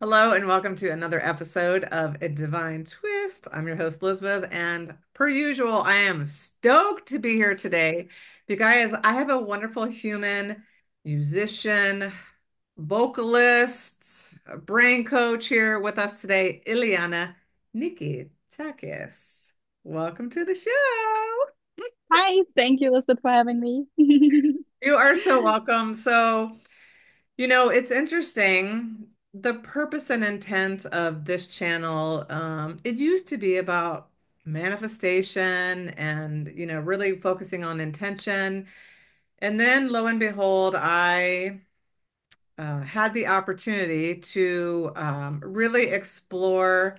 Hello and welcome to another episode of A Divine Twist. I'm your host, Elizabeth, and per usual, I am stoked to be here today because I have a wonderful human musician, vocalist, brain coach here with us today, Ileana Nikitakis. Welcome to the show. Hi, thank you, Elizabeth, for having me. You are so welcome. It's interesting. The purpose and intent of this channel, it used to be about manifestation and, really focusing on intention. And then lo and behold, I had the opportunity to really explore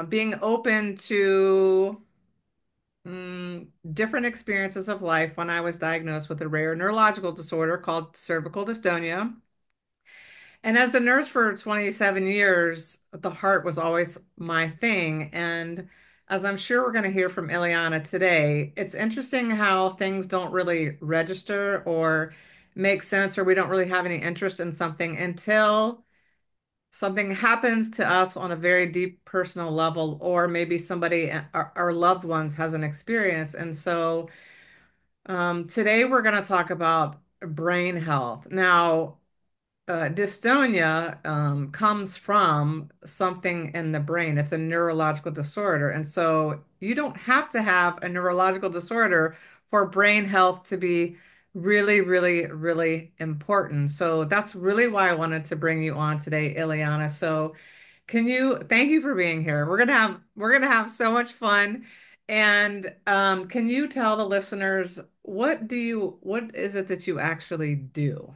being open to different experiences of life when I was diagnosed with a rare neurological disorder called cervical dystonia. And as a nurse for 27 years, the heart was always my thing. And as I'm sure we're going to hear from Ileana today, it's interesting how things don't really register or make sense, or we don't really have any interest in something until something happens to us on a very deep personal level, or maybe somebody, our loved ones, has an experience. And so today we're going to talk about brain health. Now, dystonia comes from something in the brain. It's a neurological disorder. And so you don't have to have a neurological disorder for brain health to be really, really, really important. So that's really why I wanted to bring you on today, Ileana. So thank you for being here. We're gonna have so much fun. And can you tell the listeners what is it that you actually do?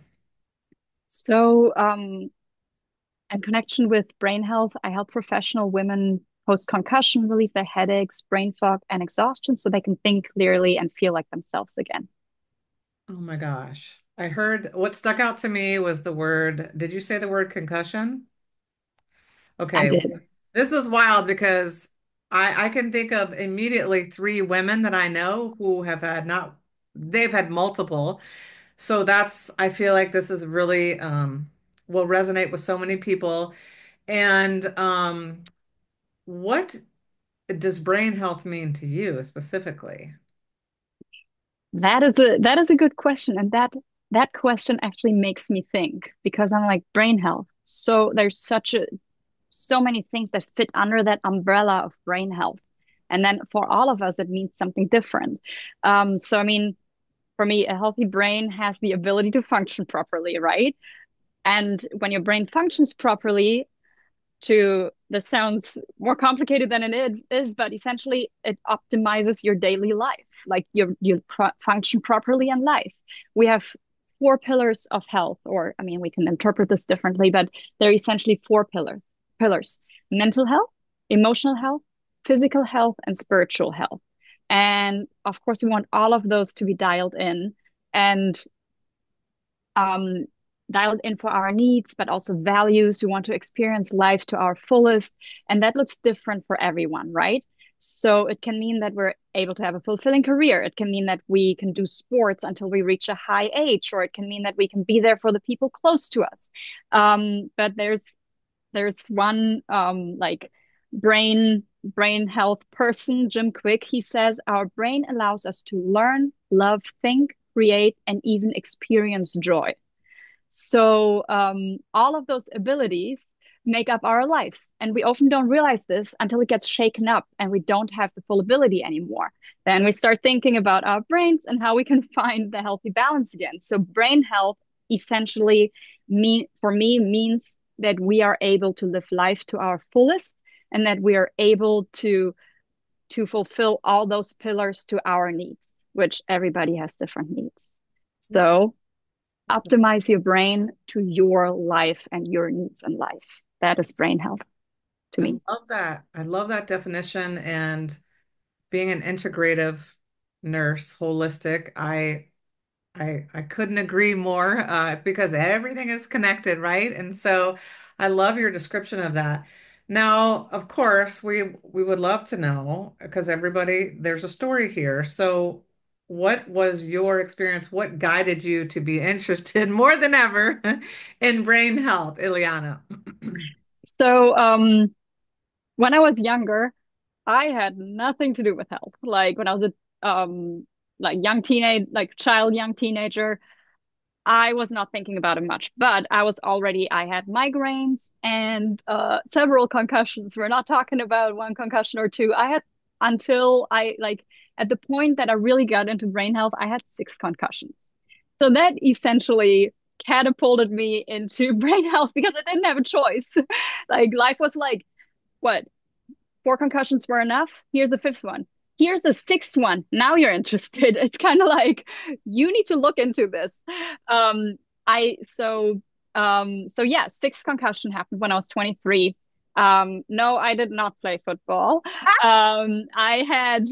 So, in connection with brain health, I help professional women post-concussion relieve their headaches, brain fog, and exhaustion so they can think clearly and feel like themselves again. Oh my gosh. I heard what stuck out to me was did you say the word concussion? I Okay. did. This is wild because I can think of immediately three women that I know who have had not, they've had multiple. So I feel like this is really, will resonate with so many people. And what does brain health mean to you specifically? That is a good question, and that question actually makes me think because I'm like brain health. So there's so many things that fit under that umbrella of brain health. And then for all of us, it means something different. So I mean, for me, a healthy brain has the ability to function properly, right? And when your brain functions properly, this sounds more complicated than it is, but essentially it optimizes your daily life. Like function properly in life. We have four pillars of health, or I mean, we can interpret this differently, but they're essentially four pillars: mental health, emotional health, physical health, and spiritual health. And of course, we want all of those to be and um, dialed in for our needs, but also values. We want to experience life to our fullest. And that looks different for everyone, right? So it can mean that we're able to have a fulfilling career. It can mean that we can do sports until we reach a high age, or it can mean that we can be there for the people close to us. But there's one like brain health person, Jim Kwik. He says our brain allows us to learn, love, think, create, and even experience joy. So all of those abilities make up our lives. And we often don't realize this until it gets shaken up and we don't have the full ability anymore. Then we start thinking about our brains and how we can find the healthy balance again. So brain health essentially for me means that we are able to live life to our fullest and that we are able to fulfill all those pillars to our needs, which everybody has different needs. So optimize your brain to your life and your needs in life. That is brain health to I me. love that. I love that definition. And being an integrative nurse, holistic, I couldn't agree more because everything is connected, right? And so I love your description of that. Now, of course, we would love to know because there's a story here. So what was your experience? What guided you to be interested more than ever in brain health, Ileana? So, when I was younger, I had nothing to do with health. Like when I was a like young teenager, I was not thinking about it much. But I had migraines and several concussions. We're not talking about one concussion or two. I had until I like at the point that I really got into brain health, I had six concussions. So that essentially catapulted me into brain health because I didn't have a choice. Like life was like, what, four concussions were enough? Here's the fifth one. Here's the sixth one. Now you're interested. It's kind of like you need to look into this. Um, I so yeah, six concussion happened when I was 23. No, I did not play football. I had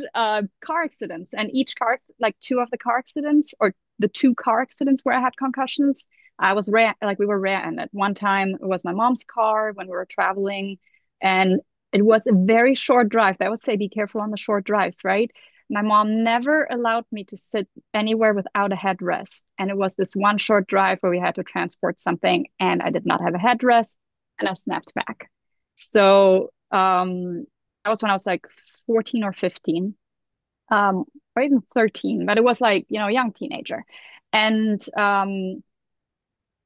car accidents, and each car, like two of the car accidents, or the two car accidents where I had concussions, I was like we were rear-ended. One time it was my mom's car when we were traveling, and it was a very short drive. I would say be careful on the short drives, right? My mom never allowed me to sit anywhere without a headrest. And it was this one short drive where we had to transport something, and I did not have a headrest, and I snapped back. So that was when I was like 14 or 15, or even 13, but it was like, young teenager. And then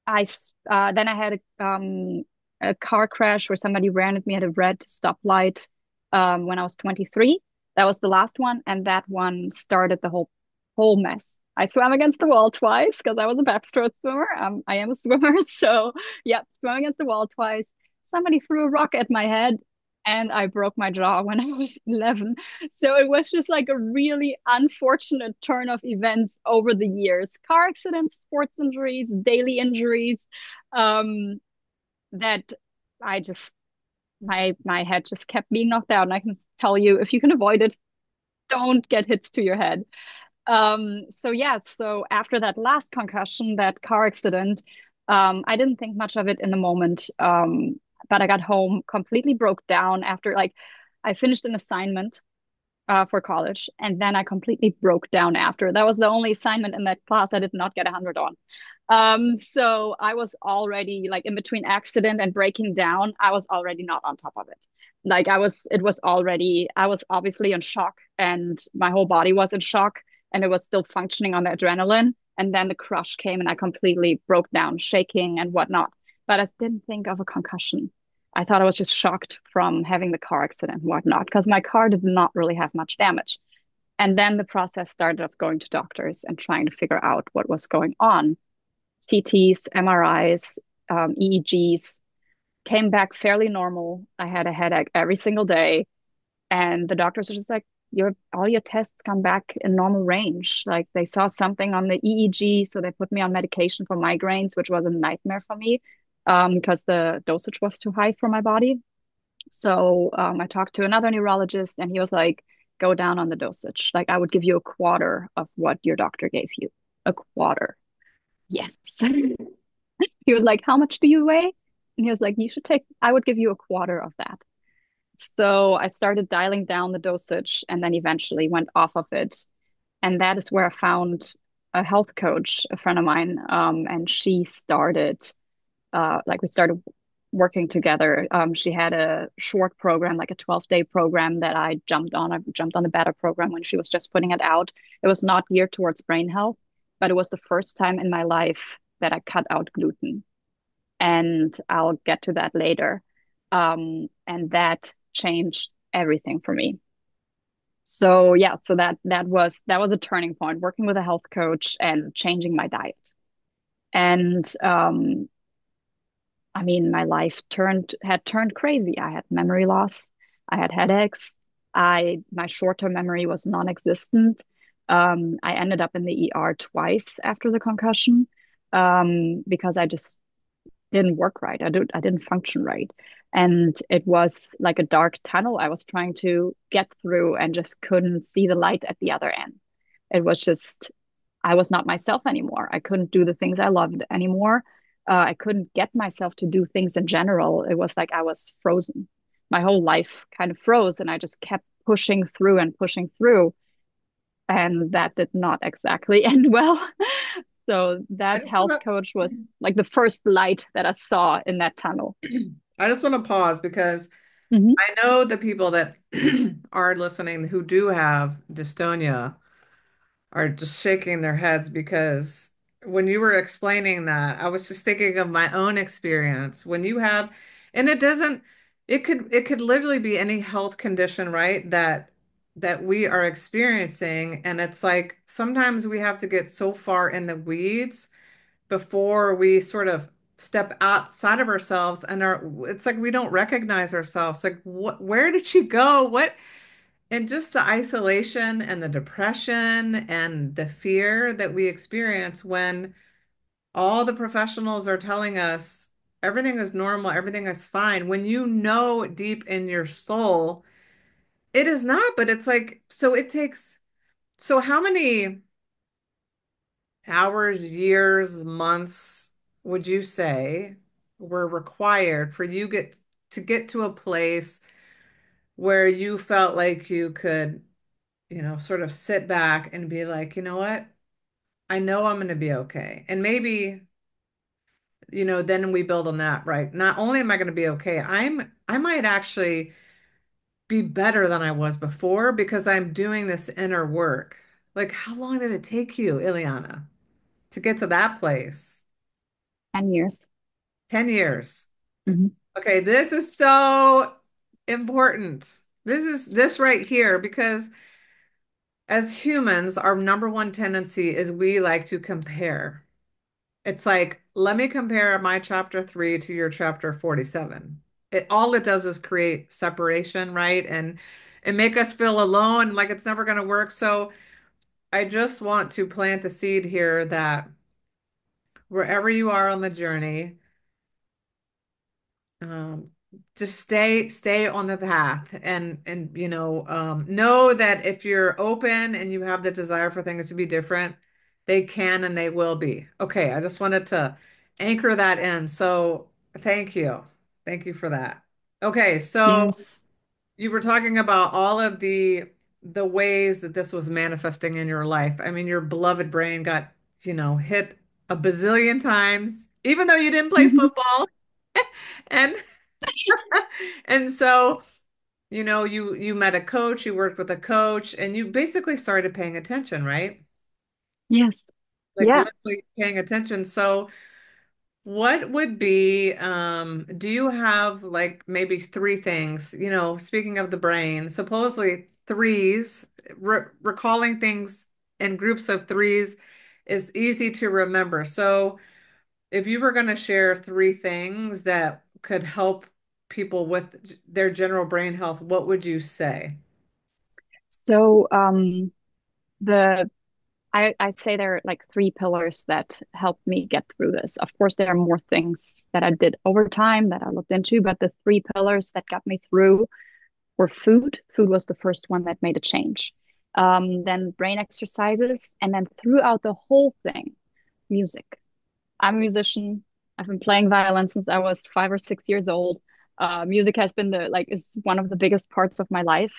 I had a car crash where somebody ran at me at a red stoplight when I was 23. That was the last one, and that one started the whole mess. I swam against the wall twice because I was a backstroke swimmer. I am a swimmer, so yeah, swam against the wall twice. Somebody threw a rock at my head, and I broke my jaw when I was 11. So it was just like a really unfortunate turn of events over the years. Car accidents, sports injuries, daily injuries, um, that I just my head just kept being knocked out. And I can tell you, if you can avoid it, don't get hits to your head. So yeah, so after that last concussion, that car accident, I didn't think much of it in the moment. But I got home completely broke down after like I finished an assignment for college. And then I completely broke down after. That was the only assignment in that class I did not get 100 on. So I was already like in between accident and breaking down, I was already not on top of it. Like I was obviously in shock, and my whole body was in shock, and it was still functioning on the adrenaline. And then the crush came and I completely broke down, shaking and whatnot. But I didn't think of a concussion. I thought I was just shocked from having the car accident and whatnot, because my car did not really have much damage. And then the process started of going to doctors and trying to figure out what was going on. CTs, MRIs, EEGs came back fairly normal. I had a headache every single day. And the doctors were just like, all your tests come back in normal range. Like they saw something on the EEG, so they put me on medication for migraines, which was a nightmare for me, because the dosage was too high for my body. So I talked to another neurologist, and he was like, go down on the dosage. Like I would give you a quarter of what your doctor gave you. A quarter. Yes. He was like, how much do you weigh? And he was like, I would give you a quarter of that. So I started dialing down the dosage and then eventually went off of it. And that is where I found a health coach, a friend of mine. And she started, we started working together. She had a short program, like a 12-day program that I jumped on. I jumped on the beta program when she was just putting it out. It was not geared towards brain health, but it was the first time in my life that I cut out gluten. And I'll get to that later. And that changed everything for me. So yeah, so that was a turning point, working with a health coach and changing my diet. And I mean, my life had turned crazy. I had memory loss. I had headaches. My short-term memory was non-existent. I ended up in the ER twice after the concussion, because I just didn't work right. I didn't function right. And it was like a dark tunnel I was trying to get through and just couldn't see the light at the other end. It was just, I was not myself anymore. I couldn't do the things I loved anymore. I couldn't get myself to do things in general. It was like I was frozen. My whole life kind of froze, and I just kept pushing through and pushing through. and that did not exactly end well. So I that just health want coach was to like the first light that I saw in that tunnel. I just want to pause because Hmm. I know the people that are listening who do have dystonia are just shaking their heads because when you were explaining that, I was just thinking of my own experience. When you have, and it doesn't, it could literally be any health condition, right? That we are experiencing. And it's like sometimes we have to get so far in the weeds before we sort of step outside of ourselves and it's like we don't recognize ourselves. Like where did she go? And just the isolation and the depression and the fear that we experience when all the professionals are telling us everything is normal, everything is fine, when you know deep in your soul it is not, but it's like, so it takes, so how many hours, years, months would you say were required for you get to a place where you felt like you could, sort of sit back and be like, you know what? I know I'm going to be okay. And maybe, then we build on that, right? Not only am I going to be okay, I might actually be better than I was before because I'm doing this inner work. Like, how long did it take you, Ileana, to get to that place? 10 years. 10 years. Hmm. Okay, this is so important. This right here because as humans, our number one tendency is we like to compare. It's like, let me compare my chapter 3 to your chapter 47. All it does is create separation, right? And make us feel alone, like it's never going to work. So I just want to plant the seed here that wherever you are on the journey, um, just stay on the path and know that if you're open and you have the desire for things to be different, they can and they will be. Okay, I just wanted to anchor that in. So thank you. Thank you for that. Okay, so Yes. you were talking about all of the ways that this was manifesting in your life. I mean, your beloved brain got, hit a bazillion times, even though you didn't play Hmm. football. And and so, you met a coach, you worked with a coach, and you basically started paying attention, right? Yes. Like Yeah. literally paying attention. So, what would be, do you have like maybe three things, speaking of the brain, supposedly threes, recalling things in groups of threes is easy to remember. So, if you were going to share three things that could help people with their general brain health, what would you say? So the I say there are like three pillars that helped me get through this. Of course, there are more things that I did over time that I looked into, but the three pillars that got me through were food. Food was the first one that made a change. Then brain exercises, and then throughout the whole thing, music. I'm a musician. I've been playing violin since I was 5 or 6 years old. Music has been is one of the biggest parts of my life,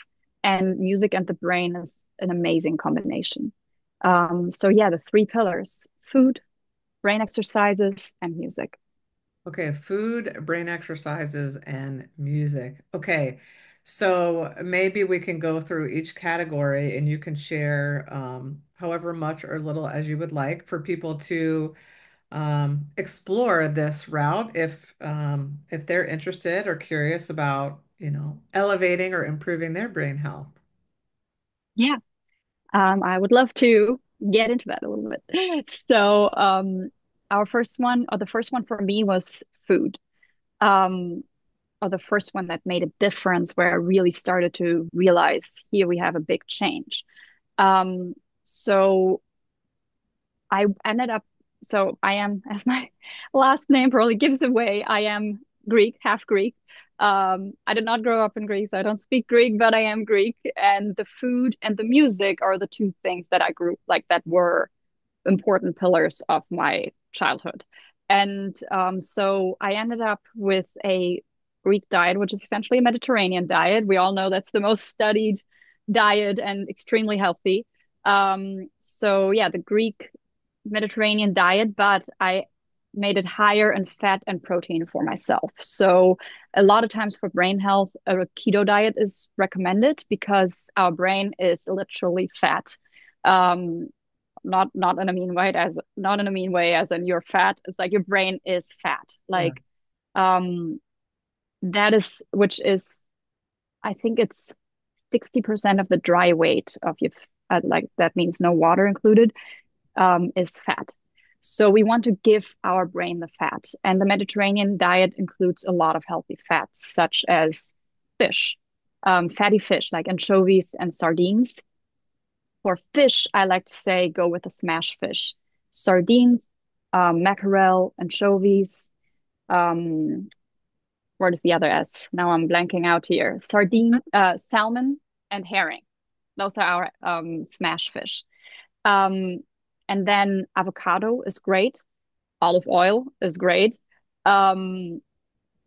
and music and the brain is an amazing combination. So yeah, the three pillars: food, brain exercises, and music. Okay, food, brain exercises, and music. Okay, so maybe we can go through each category and you can share however much or little as you would like for people to explore this route if they're interested or curious about, elevating or improving their brain health. Yeah, I would love to get into that a little bit. So, our first one, or the first one for me was food. Um, or the first one that made a difference where I really started to realize here we have a big change. Um, so I ended up, so I am, as my last name probably gives away, I am Greek, half Greek. I did not grow up in Greece. I don't speak Greek, but I am Greek. And the food and the music are the two things that I grew like that were important pillars of my childhood. And so I ended up with a Greek diet, which is essentially a Mediterranean diet. We all know that's the most studied diet and extremely healthy. So yeah, the Greek Mediterranean diet, but I made it higher in fat and protein for myself. So a lot of times for brain health, a keto diet is recommended because our brain is literally fat. Um, not in a mean way as not in a mean way as in you're fat. It's like your brain is fat. Yeah. Like um that is which is I think it's 60% of the dry weight of your like that means no water included is fat. So we want to give our brain the fat. And the Mediterranean diet includes a lot of healthy fats, such as fish, fatty fish like anchovies and sardines. For fish, I like to say go with a smash fish. Sardines, mackerel, anchovies. Um, what is the other S? Now I'm blanking out here. Salmon, and herring. Those are our smash fish. Um, and then avocado is great. Olive oil is great. Um,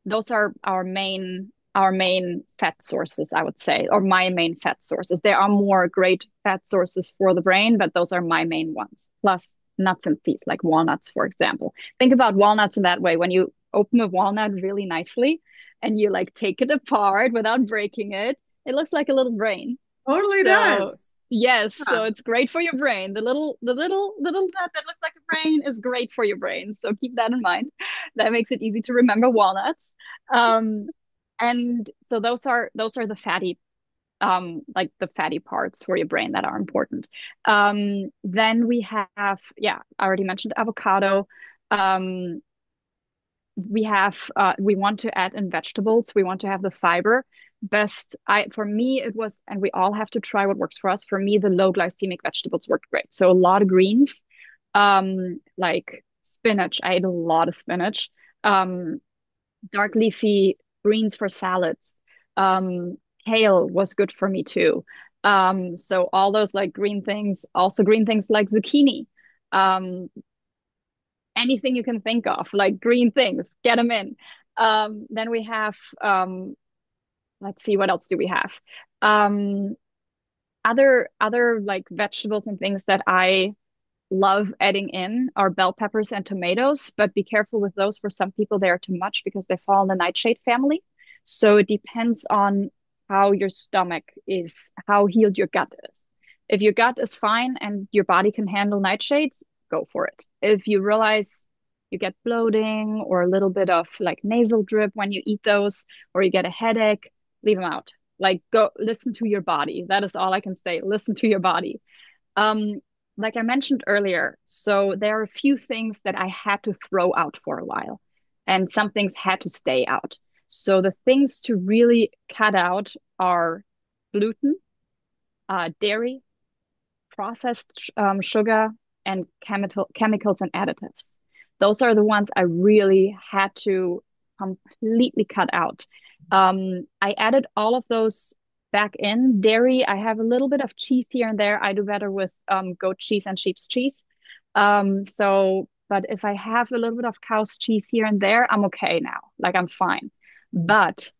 those are our main fat sources, I would say, or my main fat sources. There are more great fat sources for the brain, but those are my main ones. Plus nuts and seeds, like walnuts, for example. Think about walnuts in that way. When you open a walnut really nicely and you like take it apart without breaking it, it looks like a little brain. Totally So does. yes, so Yeah. it's great for your brain. The little nut that looks like a brain is great for your brain. So keep that in mind. That makes it easy to remember walnuts. Um, and so those are the fatty like the fatty parts for your brain that are important. Then we have, yeah, I already mentioned avocado. Um, we want to add in vegetables. We want to have the fiber. Best I for me it was, and we all have to try what works for us. For me, the low glycemic vegetables worked great. So a lot of greens, like spinach. I ate a lot of spinach. Um, dark leafy greens for salads. Um, kale was good for me too. So all those like green things, also green things like zucchini. Um, anything you can think of, like green things, get them in. Then we have, let's see, what else do we have? Um, other like vegetables and things that I love adding in are bell peppers and tomatoes, but be careful with those. For some people, they are too much because they fall in the nightshade family. So it depends on how your stomach is, how healed your gut is. If your gut is fine and your body can handle nightshades, go for it. If you realize you get bloating or a little bit of like nasal drip when you eat those, or you get a headache, leave them out. Like go listen to your body. That is all I can say. Listen to your body. Um, like I mentioned earlier, so there are a few things that I had to throw out for a while, and some things had to stay out. So the things to really cut out are gluten, dairy, processed sugar, and chemicals and additives. Those are the ones I really had to completely cut out. I added all of those back in. Dairy, I have a little bit of cheese here and there. I do better with goat cheese and sheep's cheese. But if I have a little bit of cow's cheese here and there, I'm okay now. Like I'm fine. But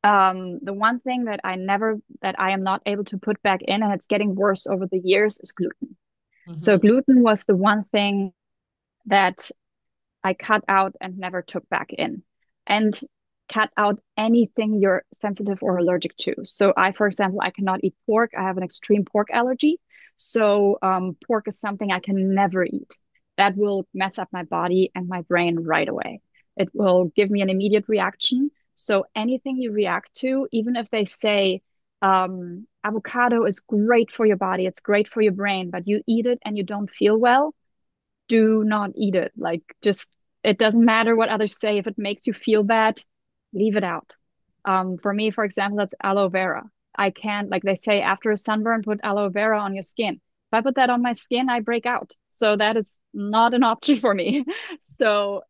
the one thing that I am not able to put back in, and it's getting worse over the years, is gluten. So Hmm. gluten was the one thing that I cut out and never took back in. And cut out anything you're sensitive or allergic to. So I, for example, I cannot eat pork. I have an extreme pork allergy. So pork is something I can never eat. That will mess up my body and my brain right away. It will give me an immediate reaction. So anything you react to, even if they say avocado is great for your body, it's great for your brain, but you eat it and you don't feel well, do not eat it. Like, just, it doesn't matter what others say. If it makes you feel bad, leave it out. For me, for example, that's aloe vera. I can't, like they say, after a sunburn, put aloe vera on your skin. If I put that on my skin, I break out. So that is not an option for me. So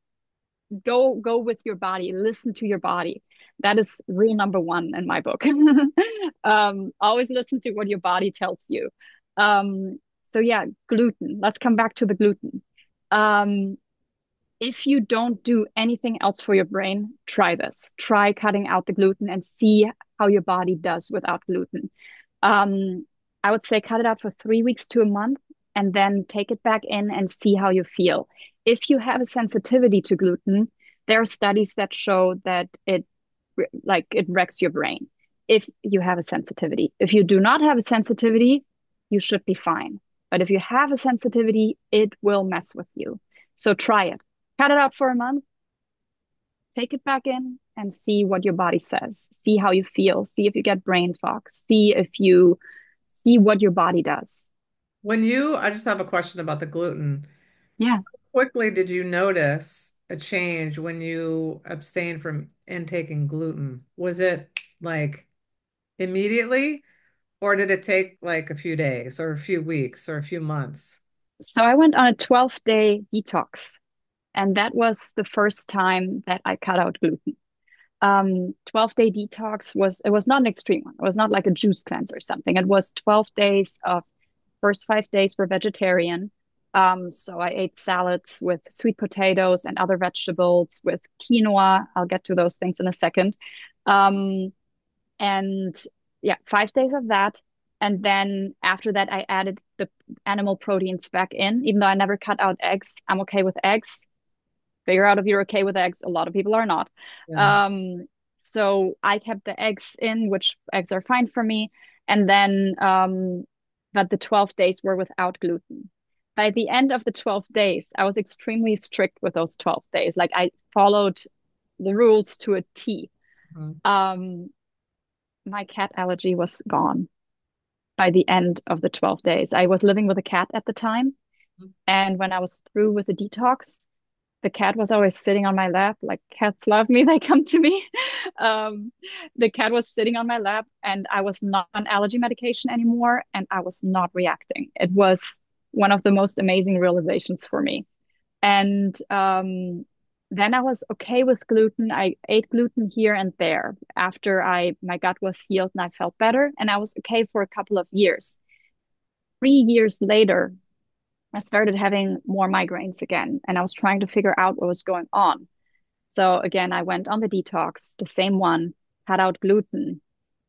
go with your body, listen to your body. That is rule number one in my book. Always listen to what your body tells you. So yeah, gluten. Let's come back to the gluten. Um, if you don't do anything else for your brain, try this. Try cutting out the gluten and see how your body does without gluten. Um, I would say cut it out for 3 weeks to a month and then take it back in and see how you feel. If you have a sensitivity to gluten, there are studies that show that it wrecks your brain if you have a sensitivity. If you do not have a sensitivity, you should be fine. But if you have a sensitivity, it will mess with you. So try it. Cut it out for a month, take it back in and see what your body says. See how you feel. See if you get brain fog. See what your body does. I just have a question about the gluten. Yeah. Quickly did you notice a change when you abstained from intaking gluten? Was it like immediately, or did it take like a few days or a few weeks or a few months? So I went on a 12-day detox, and that was the first time that I cut out gluten. 12-day detox was not an extreme one. It was not like a juice cleanse or something. It was 12 days of first 5 days were vegetarian. So I ate salads with sweet potatoes and other vegetables with quinoa. I'll get to those things in a second. Um, and yeah, 5 days of that. And then after that, I added the animal proteins back in. Even though I never cut out eggs, I'm okay with eggs. Figure out if you're okay with eggs. A lot of people are not. Yeah. Um, so I kept the eggs in, which eggs are fine for me. And then, but the 12 days were without gluten. By the end of the 12 days, I was extremely strict with those 12 days. Like I followed the rules to a T. Mhm. Um, my cat allergy was gone by the end of the 12 days. I was living with a cat at the time. And when I was through with the detox, the cat was always sitting on my lap. Like cats love me, they come to me. Um, the cat was sitting on my lap, and I was not on allergy medication anymore, and I was not reacting. It was one of the most amazing realizations for me. And then I was okay with gluten. I ate gluten here and there after I my gut was healed and I felt better, and I was okay for a couple of years. 3 years later, I started having more migraines again, and I was trying to figure out what was going on. So again, I went on the detox, the same one, cut out gluten.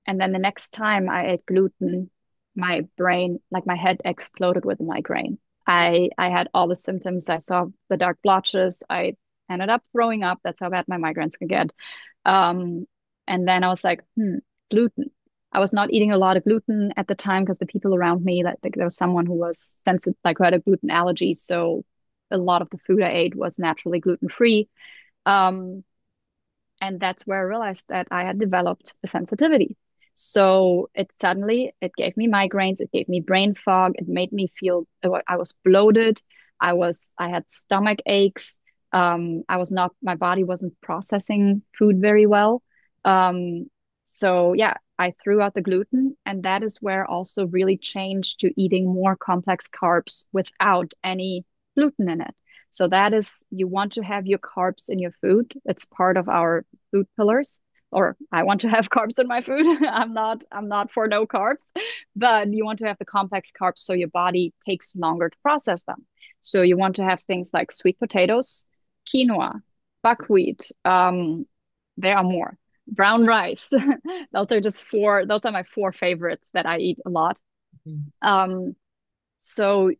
And then the next time I ate gluten, my brain, like my head exploded with a migraine. I had all the symptoms. I saw the dark blotches. I ended up throwing up. That's how bad my migraines can get. Um, and then I was like, gluten. I was not eating a lot of gluten at the time because the people around me, like there was someone who was sensitive, like who had a gluten allergy. So a lot of the food I ate was naturally gluten free. Um, and that's where I realized that I had developed a sensitivity. So it gave me migraines, it gave me brain fog, it made me feel I was bloated, I had stomach aches. I was not my body wasn't processing food very well. Um, so yeah, I threw out the gluten, and that is where also really changed to eating more complex carbs without any gluten in it. So that is, you want to have your carbs in your food. It's part of our food pillars. Or I want to have carbs in my food. I'm not for no carbs, but you want to have the complex carbs so your body takes longer to process them. So you want to have things like sweet potatoes, quinoa, buckwheat. There are more. Brown rice. Those are my four favorites that I eat a lot. Mhm. Um, so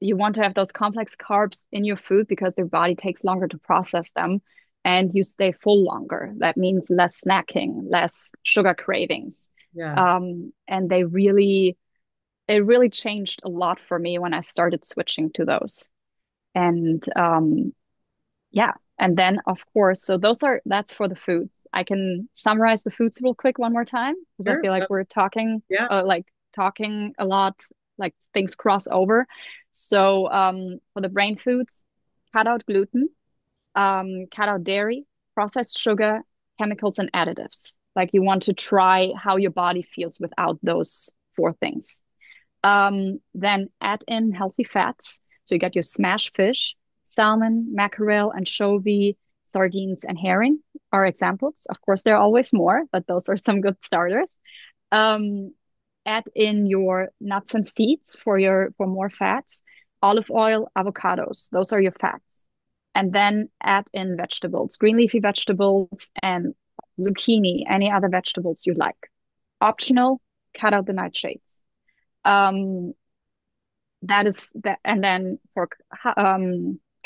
you want to have those complex carbs in your food because your body takes longer to process them and you stay full longer. That means less snacking, less sugar cravings. Yes. And it really changed a lot for me when I started switching to those. And yeah, and then of course, so that's for the foods. I can summarize the foods real quick one more time because I Sure. feel like we're talking Yeah. talking a lot, like things cross over. So for the brain foods, cut out gluten, cut out dairy, processed sugar, chemicals, and additives. Like you want to try how your body feels without those four things. Then add in healthy fats. So you got your smash fish, salmon, mackerel, anchovy, sardines, and herring are examples. Of course, there are always more, but those are some good starters. Um, Add in your nuts and seeds for more fats, olive oil, avocados. Those are your fats. And then add in vegetables, green leafy vegetables and zucchini, any other vegetables you like. Optional, cut out the nightshades. Um, that is that, and then for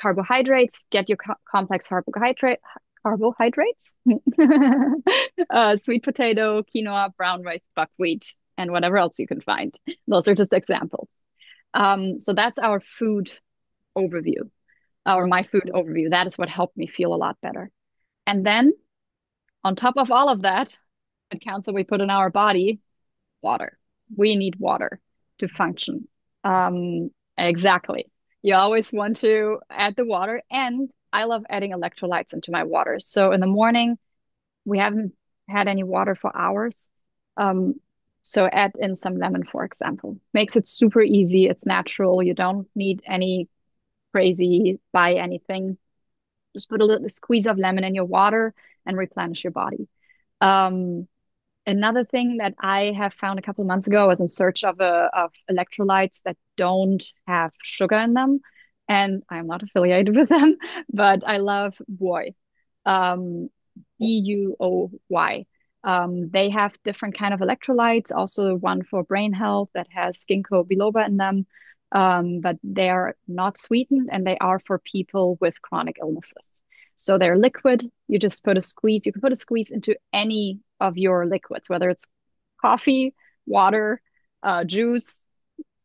carbohydrates, get your complex carbohydrates, sweet potato, quinoa, brown rice, buckwheat, and whatever else you can find. Those are just examples. So that's our food overview, or my food overview. That is what helped me feel a lot better. And then on top of all of that, it counts what we put in our body, water. We need water to function. Exactly. You always want to add the water, and I love adding electrolytes into my water. So in the morning, we haven't had any water for hours. Um, so add in some lemon, for example. Makes it super easy. It's natural. You don't need any crazy buy anything. Just put a little squeeze of lemon in your water and replenish your body. Um, Another thing that I have found a couple of months ago, I was in search of electrolytes that don't have sugar in them, and I'm not affiliated with them, but I love Boy, Buoy. They have different kind of electrolytes, also one for brain health that has ginkgo biloba in them, but they are not sweetened and they are for people with chronic illnesses. So they're liquid. You just put a squeeze. You can put a squeeze into any of your liquids, whether it's coffee, water, juice.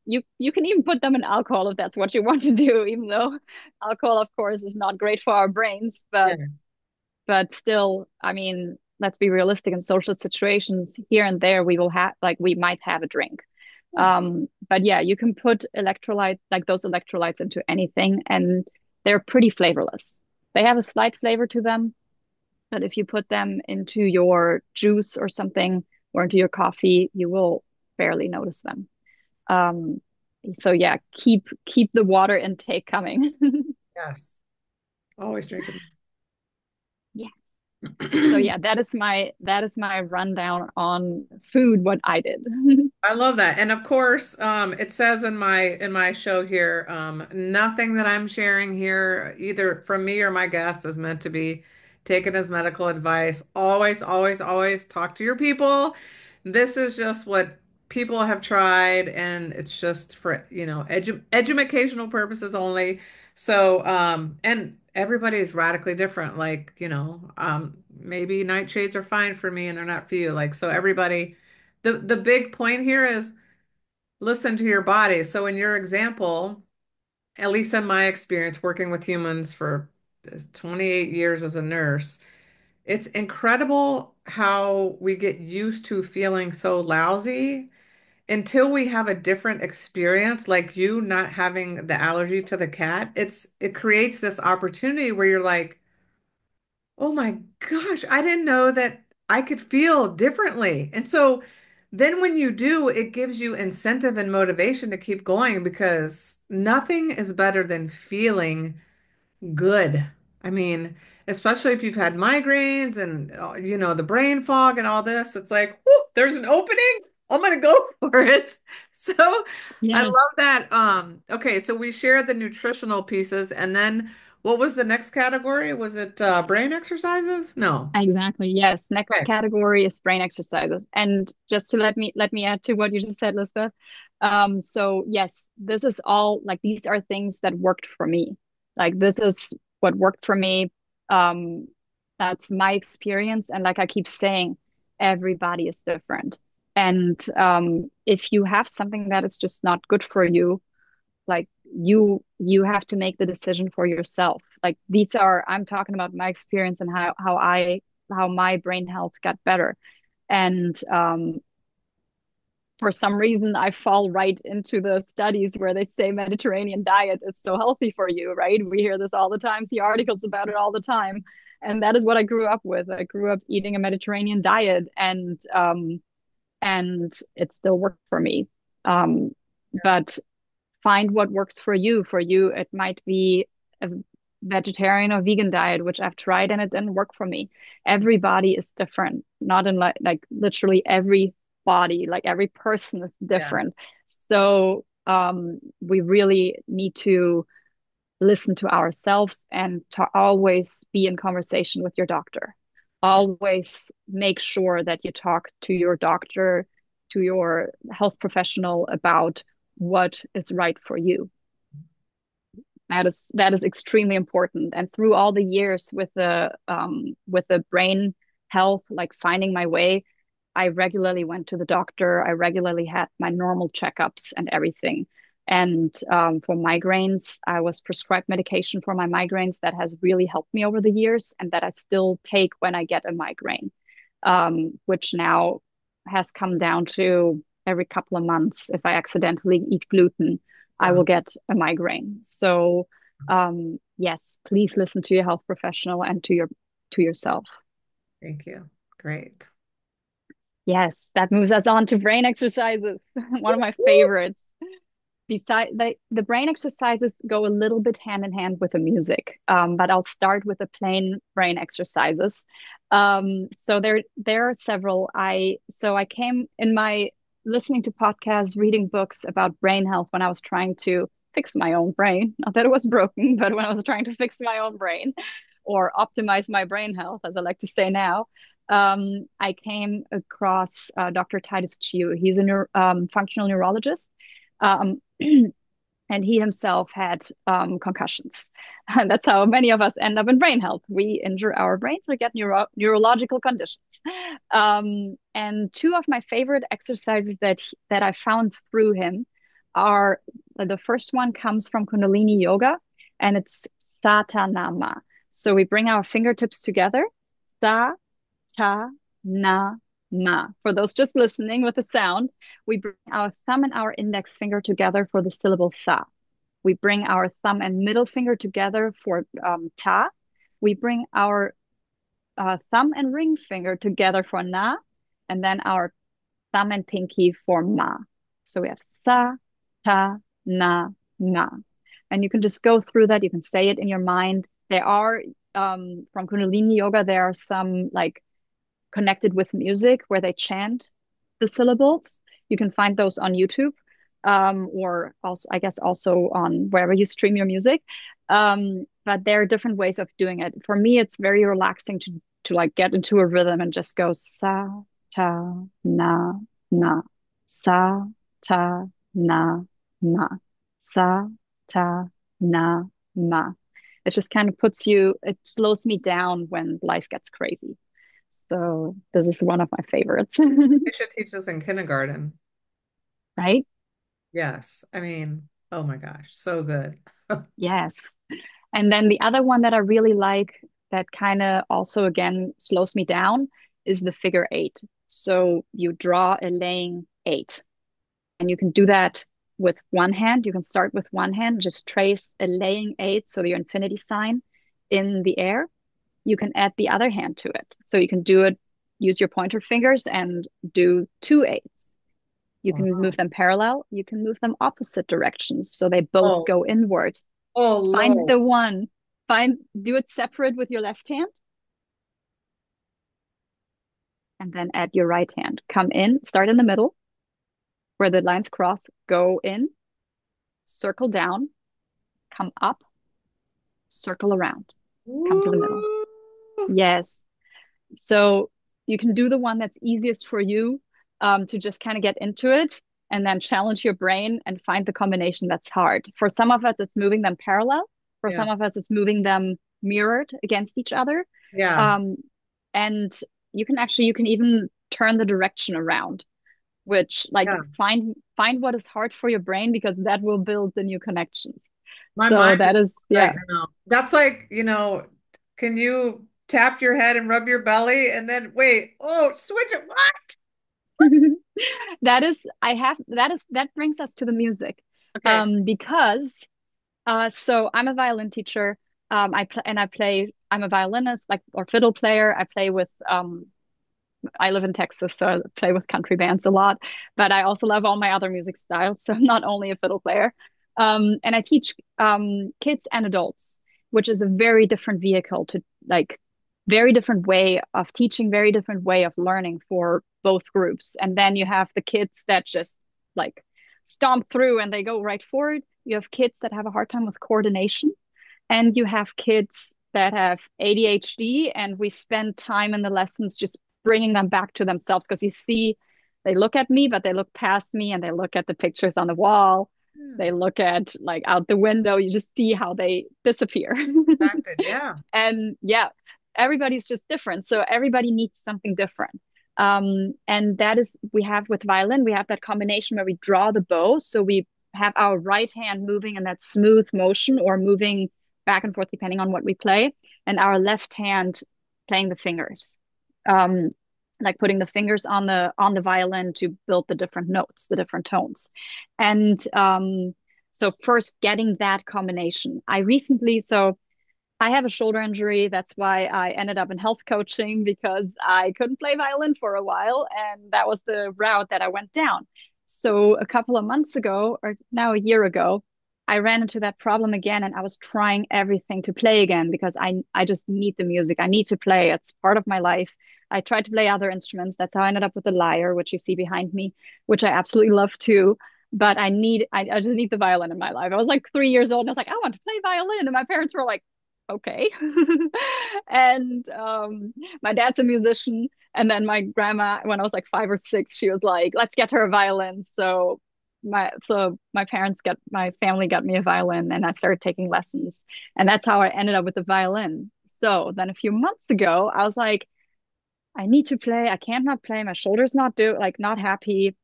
You can even put them in alcohol if that's what you want to do, even though alcohol, of course, is not great for our brains, Yeah. but still, I mean, let's be realistic in social situations here and there we will have like we might have a drink. Yeah. But yeah, you can put electrolyte like those electrolytes into anything and they're pretty flavorless. They have a slight flavor to them, but if you put them into your juice or something or into your coffee, you will barely notice them. Um, so yeah, keep the water intake coming. Yes. Always drinking. Yeah. So yeah, that is my rundown on food, what I did. I love that. And of course, it says in my show here, nothing that I'm sharing here, either from me or my guest, is meant to be taken as medical advice. Always, always, always talk to your people. This is just what people have tried, and it's just for, educational purposes only. So, and everybody is radically different. Like, maybe nightshades are fine for me and they're not for you. Like, so everybody. The big point here is listen to your body. So in your example, at least in my experience working with humans for 28 years as a nurse, it's incredible how we get used to feeling so lousy until we have a different experience, like you not having the allergy to the cat. It creates this opportunity where you're like, oh my gosh, I didn't know that I could feel differently. And so then when you do, it gives you incentive and motivation to keep going because nothing is better than feeling good. I mean, especially if you've had migraines and the brain fog and all this, it's like, whew, there's an opening. I'm gonna go for it. So I Yes, love that. Okay, so we shared the nutritional pieces, and then what was the next category? Was it brain exercises? No. exactly. Yes. Next Okay. category is brain exercises. And just to let me add to what you just said, Lisbeth. So yes, this is all like these are things that worked for me. Like this is what worked for me. Um, that's my experience. And like I keep saying, everybody is different. And if you have something that is just not good for you, like you have to make the decision for yourself. Like these are I'm talking about my experience and how my brain health got better. And for some reason I fall right into the studies where they say Mediterranean diet is so healthy for you, right? We hear this all the time, see articles about it all the time. And that is what I grew up with. I grew up eating a Mediterranean diet and it still worked for me. But find what works for you. For you, it might be a vegetarian or vegan diet, which I've tried and it didn't work for me. Everybody is different, not in like literally every body, like every person is Yeah. different. So we really need to listen to ourselves and to always be in conversation with your doctor. Yeah. Always make sure that you talk to your doctor to your health professional about what is right for you. That is extremely important. And through all the years with the brain health, like finding my way, I regularly went to the doctor. I regularly had my normal checkups and everything. And for migraines, I was prescribed medication for my migraines that has really helped me over the years and that I still take when I get a migraine, which now has come down to every couple of months. If I accidentally eat gluten, I Yeah. will get a migraine. So, yes, please listen to your health professional and to yourself. Thank you. Great. Yes, that moves us on to brain exercises. One of my favorites. Beside the brain exercises go a little bit hand in hand with the music, but I'll start with the plain brain exercises. So there are several. I came in my listening to podcasts, reading books about brain health when I was trying to fix my own brain. Not that it was broken, but when I was trying to fix my own brain or optimize my brain health, as I like to say now. I came across Dr. Titus Chiu. He's a functional neurologist. Um, and he himself had concussions. And that's how many of us end up in brain health. We injure our brains or get neurological conditions. And two of my favorite exercises that I found through him are the first one comes from Kundalini Yoga, and it's Satanama. So we bring our fingertips together, Sa Ta Na Ma. For those just listening with the sound, we bring our thumb and our index finger together for the syllable sa. We bring our thumb and middle finger together for ta. We bring our thumb and ring finger together for na, and then our thumb and pinky for ma. So we have sa, ta, na, ma. And you can just go through that. You can say it in your mind. There are from Kundalini Yoga, there are some like connected with music where they chant the syllables. You can find those on YouTube, or also, I guess, also on wherever you stream your music. But there are different ways of doing it. For me, it's very relaxing to like get into a rhythm and just go sa ta na na sa ta na ma sa ta na ma. It just kind of it slows me down when life gets crazy. So this is one of my favorites, They should teach this in kindergarten. right? Yes. I mean, oh my gosh, so good. Yes. And then the other one that I really like that kind of also again slows me down is the figure eight. So you draw a laying eight, and you can do that with one hand. You can start with one hand, just trace a laying eight, so your infinity sign in the air. You can add the other hand to it. So you can do it, use your pointer fingers and do two eights. You can Wow. move them parallel. You can move them opposite directions. So they both Oh, go inward. oh Find Lord. the one. Do it separate with your left hand and then add your right hand. Come in, start in the middle where the lines cross, go in, circle down, come up, circle around, come to the middle. Woo. Yes. So you can do the one that's easiest for you, to just kind of get into it and then challenge your brain and find the combination that's hard. For some of us, it's moving them parallel. For Yeah. some of us, it's moving them mirrored against each other. Yeah. Um, and you can even turn the direction around, which like Yeah. find what is hard for your brain because that will build the new connections. My So mind is that is, right yeah. now. That's like, can you tap your head and rub your belly and then wait, oh, switch it. What? That brings us to the music. Okay. Because so I'm a violin teacher. I'm a violinist, like or fiddle player. I live in Texas, so I play with country bands a lot, but I also love all my other music styles. So I'm not only a fiddle player. And I teach kids and adults, which is a very different vehicle to like very different way of teaching, very different way of learning for both groups. And then you have the kids that just like stomp through and they go right forward. You have kids that have a hard time with coordination, and you have kids that have ADHD, and we spend time in the lessons just bringing them back to themselves because you see They look at me, but they look past me and they look at the pictures on the wall. Yeah. They look at like out the window. You just see how they disappear. Impacted. Yeah. And yeah, everybody's just different. So everybody needs something different. And that is, we have with violin, we have that combination where we draw the bow. So we have our right hand moving in that smooth motion or moving back and forth depending on what we play, and our left hand playing the fingers. Um, like putting the fingers on the violin to build the different notes, the different tones. And so first getting that combination. So I have a shoulder injury. That's why I ended up in health coaching because I couldn't play violin for a while. And that was the route that I went down. So a couple of months ago, or now a year ago, I ran into that problem again and I was trying everything to play again because I just need the music. I need to play. It's part of my life. I tried to play other instruments. That's how I ended up with the lyre, which you see behind me, which I absolutely love too. But I just need the violin in my life. I was like 3 years old and I was like, I want to play violin. And my parents were like, okay. And my dad's a musician. And then my grandma, when I was like 5 or 6, she was like, let's get her a violin. My family got me a violin and I started taking lessons. And that's how I ended up with the violin. So then a few months ago, I was like, I need to play. I can't not play. My shoulder's not happy,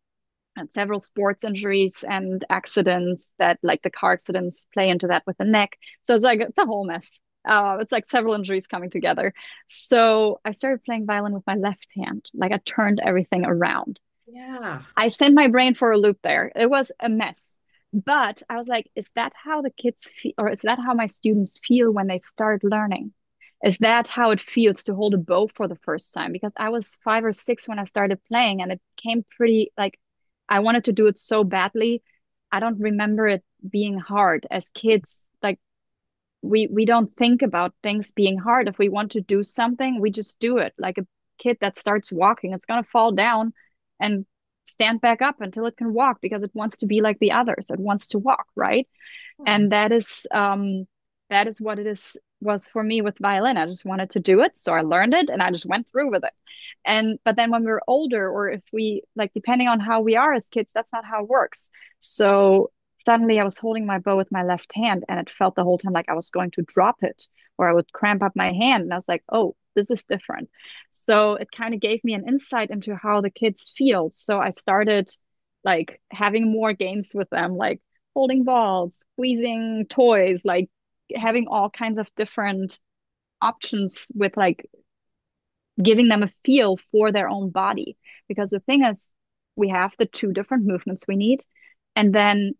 and several sports injuries and accidents that like the car accidents play into that with the neck. So it's a whole mess. It's like several injuries coming together. So I started playing violin with my left hand. Like I turned everything around. Yeah. I sent my brain for a loop there. It was a mess. But I was like, is that how the kids feel, or is that how my students feel when they start learning? Is that how it feels to hold a bow for the first time? Because I was 5 or 6 when I started playing, and it came pretty like I wanted to do it so badly. I don't remember it being hard as kids. Like we don't think about things being hard. If we want to do something, we just do it. Like a kid that starts walking, it's gonna fall down and stand back up until it can walk because it wants to be like the others. It wants to walk, right? And that is what it is was for me with violin. I just wanted to do it, so I learned it and I just went through with it. And but then when we're older, or if we like depending on how we are as kids, that's not how it works. So suddenly I was holding my bow with my left hand and it felt the whole time like I was going to drop it, or I would cramp up my hand, and I was like, oh, this is different. So it kind of gave me an insight into how the kids feel. So I started like having more games with them, like holding balls, squeezing toys, like having all kinds of different options with like giving them a feel for their own body. Because the thing is, we have the two different movements we need. And then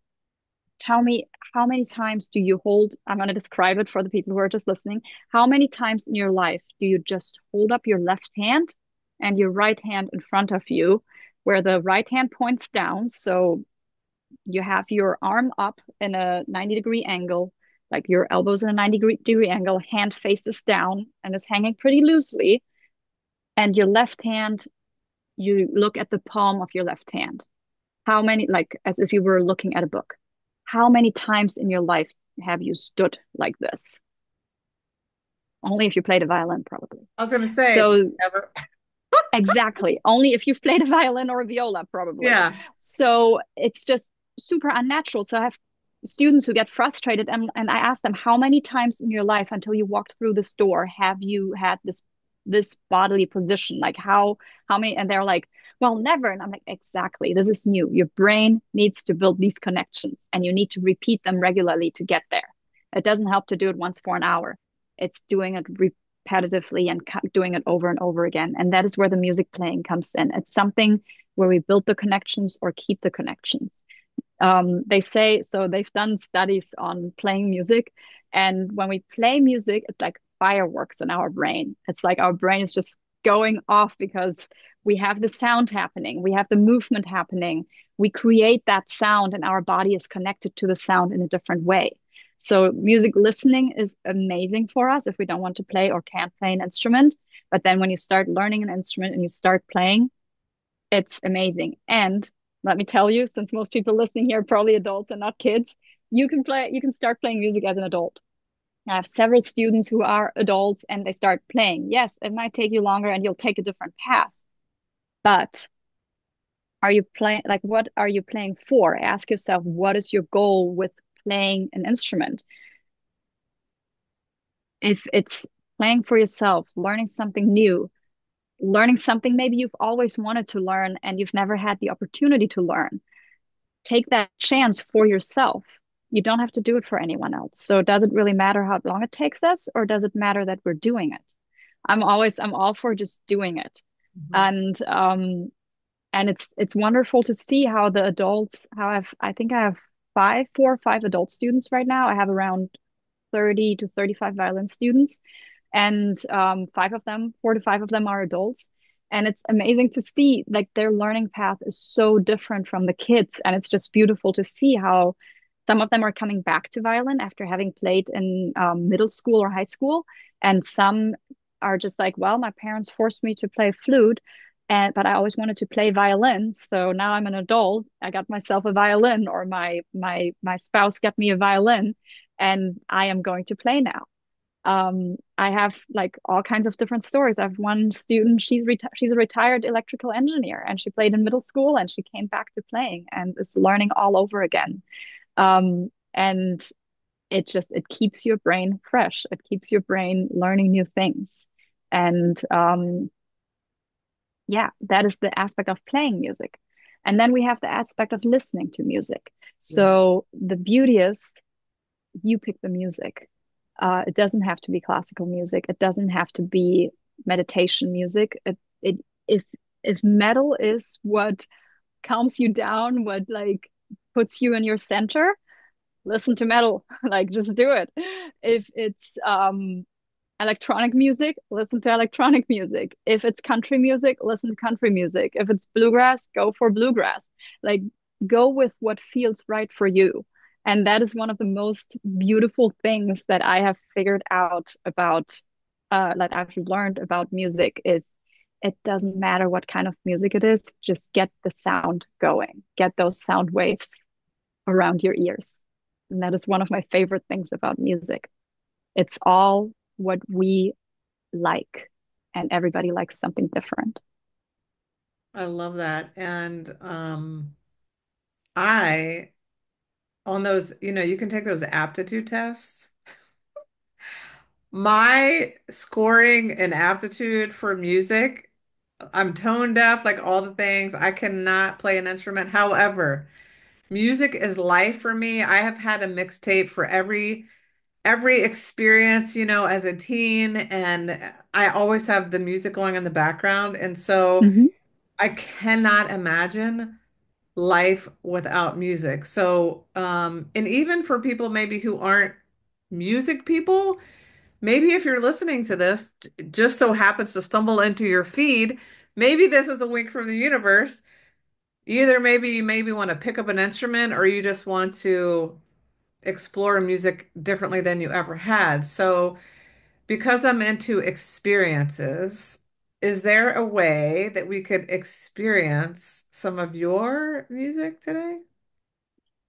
tell me, how many times do you hold? I'm going to describe it for the people who are just listening. How many times in your life do you just hold up your left hand and your right hand in front of you, where the right hand points down? So you have your arm up in a 90-degree angle, like your elbows in a 90-degree angle, hand faces down and is hanging pretty loosely. And your left hand, you look at the palm of your left hand. How many, like as if you were looking at a book, how many times in your life have you stood like this? Only if you played a violin, probably. I was going to say, So never. exactly. Only if you've played a violin or a viola, probably. Yeah. So it's just super unnatural. So I have students who get frustrated, and I ask them, how many times in your life until you walked through this door have you had this bodily position? Like how many? And they're like, well, never. And I'm like, exactly. This is new. Your brain needs to build these connections and you need to repeat them regularly to get there. It doesn't help to do it once for an hour. It's doing it repetitively and doing it over and over again. And that is where the music playing comes in. It's something where we build the connections or keep the connections. They say so. They've done studies on playing music, and when we play music, it's like fireworks in our brain. It's like our brain is just going off because we have the sound happening, we have the movement happening, we create that sound, and our body is connected to the sound in a different way. So music listening is amazing for us if we don't want to play or can't play an instrument. But then when you start learning an instrument and you start playing, it's amazing. And let me tell you, since most people listening here are probably adults and not kids, you can start playing music as an adult. I have several students who are adults and they start playing. Yes, it might take you longer and you'll take a different path, but Are you playing, like, what are you playing for? Ask yourself, what is your goal with playing an instrument? If it's playing for yourself, learning something new, learning something maybe you've always wanted to learn and you've never had the opportunity to learn, take that chance for yourself. You don't have to do it for anyone else. So does it really matter how long it takes us, or does it matter that we're doing it? I'm all for just doing it. Mhm. And it's wonderful to see how the adults, I think I have 4 or 5 adult students right now. I have around 30 to 35 violin students, and 4 to 5 of them are adults. And it's amazing to see like their learning path is so different from the kids. And it's just beautiful to see how some of them are coming back to violin after having played in middle school or high school. And some are just like, well, my parents forced me to play flute. But I always wanted to play violin. So now I'm an adult. I got myself a violin, or my spouse got me a violin, and I am going to play now. I have like all kinds of different stories. I have one student, she's a retired electrical engineer, and she played in middle school and she came back to playing and is learning all over again. And it keeps your brain fresh. It keeps your brain learning new things. And yeah, that is the aspect of playing music. And then we have the aspect of listening to music. Yeah. So the beauty is you pick the music. It doesn't have to be classical music. It doesn't have to be meditation music. It if if metal is what calms you down, what like puts you in your center, listen to metal. Like just do it. If it's electronic music, listen to electronic music. If it's country music, listen to country music. If it's bluegrass, go for bluegrass. Like go with what feels right for you. And that is one of the most beautiful things that I have figured out about that I've learned about music is it doesn't matter what kind of music it is, just get the sound going, get those sound waves around your ears. And that is one of my favorite things about music. It's all what we like, and everybody likes something different. I love that. And I on those, you can take those aptitude tests. My scoring and aptitude for music, I'm tone deaf, like all the things. I cannot play an instrument. However, music is life for me. I have had a mixtape for every experience, as a teen, and I always have the music going in the background. And so Hmm. I cannot imagine life without music. So, and even for people maybe who aren't music people, maybe if you're listening to this, it just so happens to stumble into your feed, maybe this is a wink from the universe. Either maybe you maybe want to pick up an instrument or you just want to explore music differently than you ever had. So, because I'm into experiences, is there a way that we could experience some of your music today?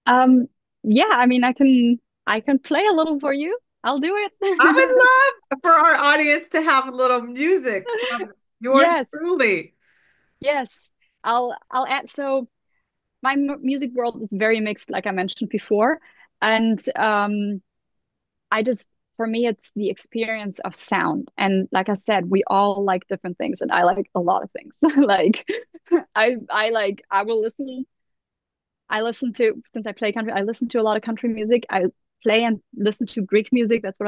Um, yeah, I mean, I can play a little for you. I'll do I would it. love for our audience to have a little music from yours Yes, truly. yes. I'll add. So my music world is very mixed, like I mentioned before, and I just for me it's the experience of sound. And like I said, we all like different things, and I like a lot of things. Like I will listen. I listen to, since I play country, I listen to a lot of country music. I play and listen to Greek music. That's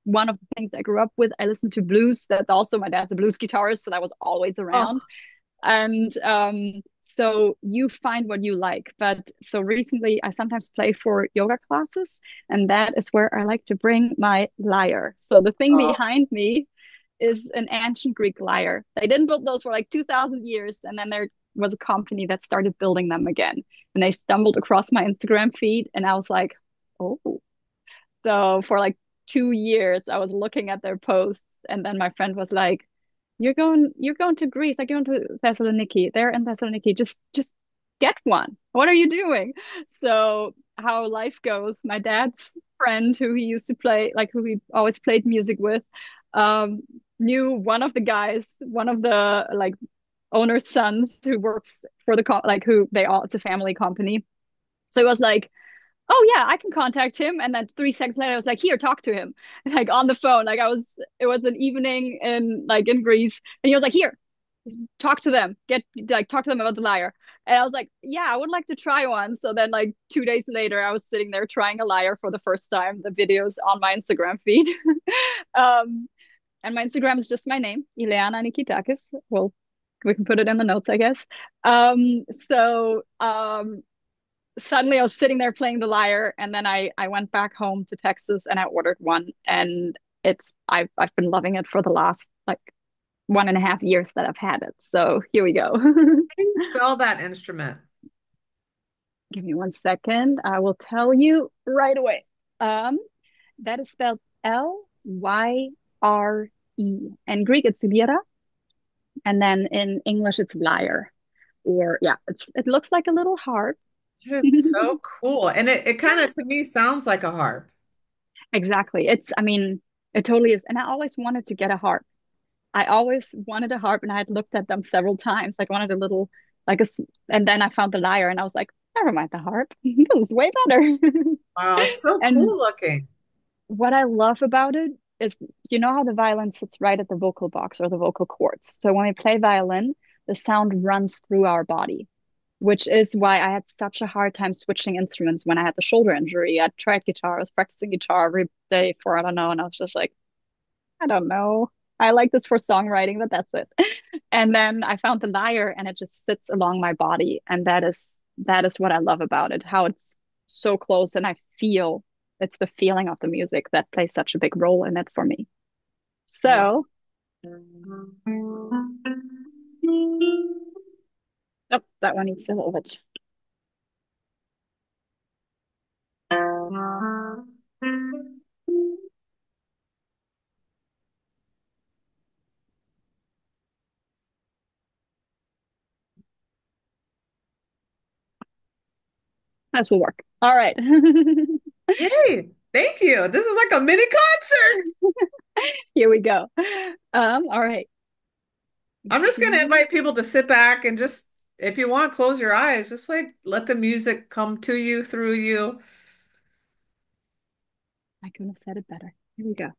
one of the things I grew up with. I listen to blues. That's also, my dad's a blues guitarist, so that was always Oh, around. And so you find what you like. But so recently, I sometimes play for yoga classes, and that is where I like to bring my lyre. So the thing oh, behind me is an ancient Greek lyre. They didn't build those for like 2000 years, and then there was a company that started building them again. And they stumbled across my Instagram feed, and I was like, oh. So for like 2 years, I was looking at their posts, and then my friend was like, you're going to Greece, like you're going to Thessaloniki. They're in Thessaloniki. Just get one. What are you doing? So how life goes, my dad's friend who he used to play, like who he always played music with, um, knew one of the guys, one of the like owner's sons who works for the like who they all it's a family company. So it was like, oh yeah, I can contact him. And then 3 seconds later, I was like, here, talk to him, like on the phone. Like it was an evening in like in Greece, and he was like, here, talk to them, talk to them about the lyre. And I was like, yeah, I would like to try one. So then like 2 days later, I was sitting there trying a lyre for the first time. The videos on my Instagram feed. um, and my Instagram is just my name, Ileana Nikitakis. Well, we can put it in the notes, I guess. So suddenly I was sitting there playing the lyre, and then I went back home to Texas and I ordered one, and I've been loving it for the last like 1.5 years that I've had it. So here we go. How do you spell that instrument? Give me 1 second. I will tell you right away. Um, that is spelled Lyre. In Greek, it's lyra, and then in English, it's lyre. Or yeah, it looks like a little harp. It is so cool. And it kind of to me sounds like a harp. Exactly. I mean, it totally is. And I always wanted to get a harp. I always wanted a harp, and I had looked at them several times. Like wanted a little, and then I found the lyre, and I was like, never mind the harp. This is way better. Wow, so And cool looking. what I love about it is, you know how the violin sits right at the vocal box or the vocal cords. So when we play violin, the sound runs through our body, which is why I had such a hard time switching instruments when I had the shoulder injury. I tried guitar, I was practicing guitar every day for, I don't know, and I was just like, I don't know. I like this for songwriting, but that's it. And then I found the lyre, and it just sits along my body. And that is what I love about it, how it's so close, and I feel it's the feeling of the music that plays such a big role in it for me. Wow. So, oh, that one needs a little bit. This will work. All right. Yay. Thank you. This is like a mini concert. Here we go. All right. I'm just going to invite people to sit back and just, if you want, close your eyes. Just like let the music come to you, through you. I couldn't have said it better. Here we go.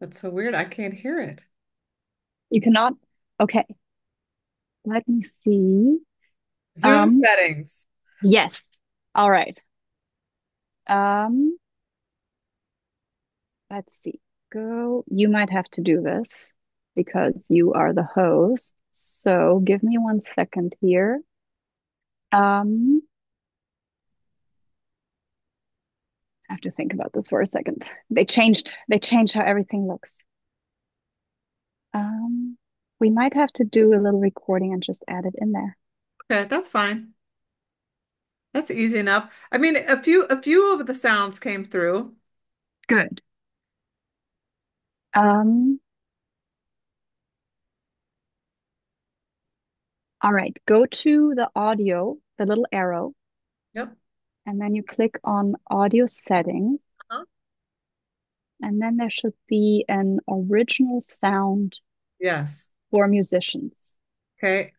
That's so weird. I can't hear it. You cannot. Okay. Let me see. Zoom Um, settings. yes. All right. Um, let's see. Go. You might have to do this because you are the host. So give me 1 second here. Um, I have to think about this for a second. They changed how everything looks. Um, we might have to do a little recording and just add it in there. Okay, that's fine. That's easy enough. I mean, a few of the sounds came through. Good. Um, all right. Go to the audio, the little arrow, Yep. and then you click on audio settings, Uh-huh. and then there should be an original sound Yes. for musicians. Okay.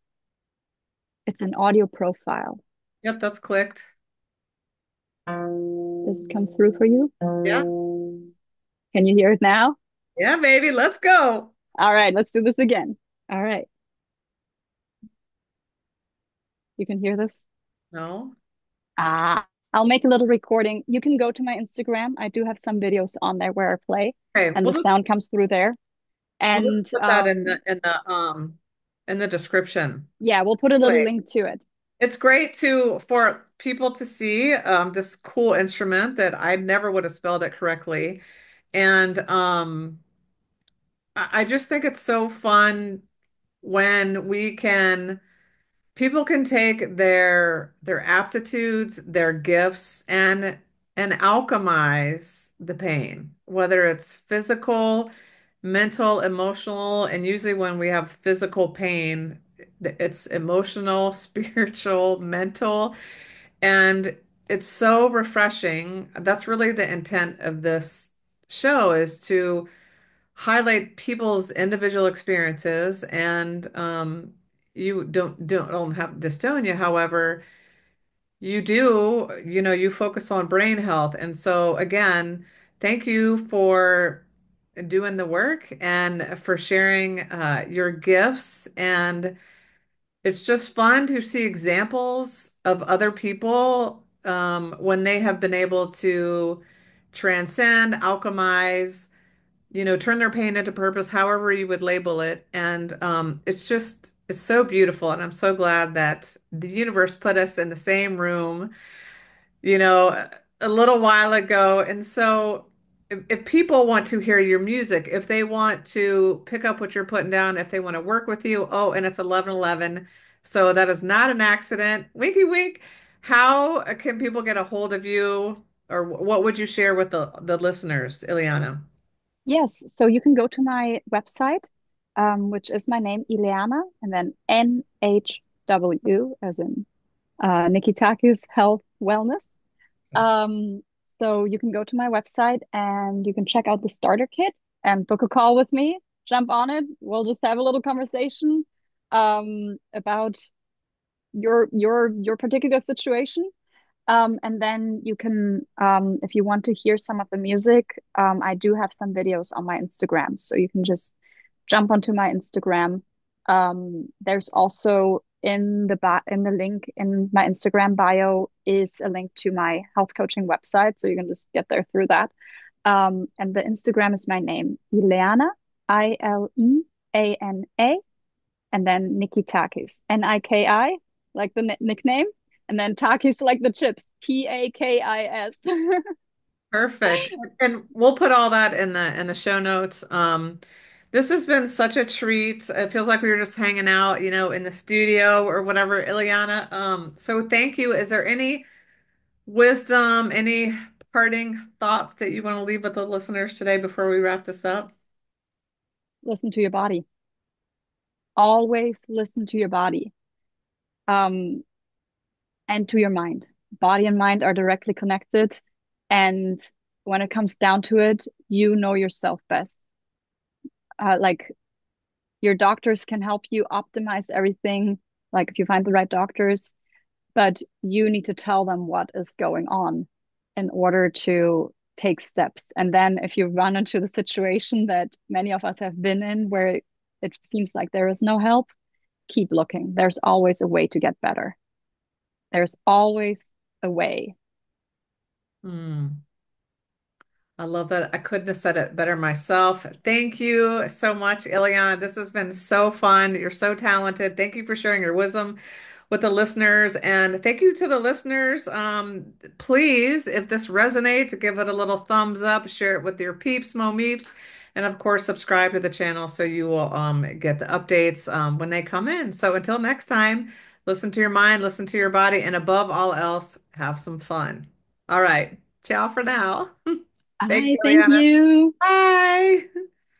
It's an audio profile. Yep, that's clicked. Does it come through for you? Yeah. Can you hear it now? Yeah, baby, let's go. All right, let's do this again. All right. You can hear this? No. I'll make a little recording. You can go to my Instagram. I do have some videos on there where I play Okay, and the sound comes through there. we'll just And put that in the description. yeah, we'll put a little Anyway, link to it. it's great to for people to see this cool instrument that I never would have spelled it correctly. And I just think it's so fun when we can people can take their aptitudes, their gifts, and alchemize the pain, whether it's physical, mental, emotional, and usually when we have physical pain, it's emotional, spiritual, mental, and it's so refreshing. That's really the intent of this show is to highlight people's individual experiences and you don't have dystonia. However, you do, you focus on brain health. And so again, thank you for doing the work and for sharing your gifts. And it's just fun to see examples of other people when they have been able to transcend, alchemize, turn their pain into purpose, however you would label it. And it's so beautiful. And I'm so glad that the universe put us in the same room, you know, a little while ago. And so if people want to hear your music, if they want to pick up what you're putting down, if they want to work with you, oh, and it's 11:11. So that is not an accident. Winky wink. How can people get a hold of you, or what would you share with the listeners, Ileana? Yes, so you can go to my website, which is my name, Ileana, and then NHW, as in Nikitakis Health Wellness. Um, so you can go to my website and you can check out the starter kit and book a call with me. Jump on it. We'll just have a little conversation about your particular situation. And then you can, if you want to hear some of the music, I do have some videos on my Instagram. So you can just jump onto my Instagram. There's also in the link in my Instagram bio is a link to my health coaching website. So you can just get there through that. And the Instagram is my name, Ileana, Ileana, and then Nikitakis, Niki, like the nickname, and then Takis like the chips, Takis. Perfect. And we'll put all that in the show notes. This has been such a treat. It feels like we were just hanging out, in the studio or whatever, Ileana. So thank you. Is there any wisdom, any parting thoughts that you want to leave with the listeners today before we wrap this up? Listen to your body. Always listen to your body, um, and to your mind. Body and mind are directly connected, and when it comes down to it, you know yourself best. Like your doctors can help you optimize everything, like if you find the right doctors, but you need to tell them what is going on in order to take steps. And then if you run into the situation that many of us have been in where it seems like there is no help, keep looking. There's always a way to get better. There's always a way. Hmm. I love that. I couldn't have said it better myself. Thank you so much, Ileana. This has been so fun. You're so talented. Thank you for sharing your wisdom with the listeners. And thank you to the listeners. Please, if this resonates, give it a little thumbs up, share it with your peeps, mo meeps, and of course, subscribe to the channel so you will get the updates when they come in. So until next time, listen to your mind, listen to your body, and above all else, have some fun. All right. Ciao for now. Thanks, I thank Ileana. you. Bye.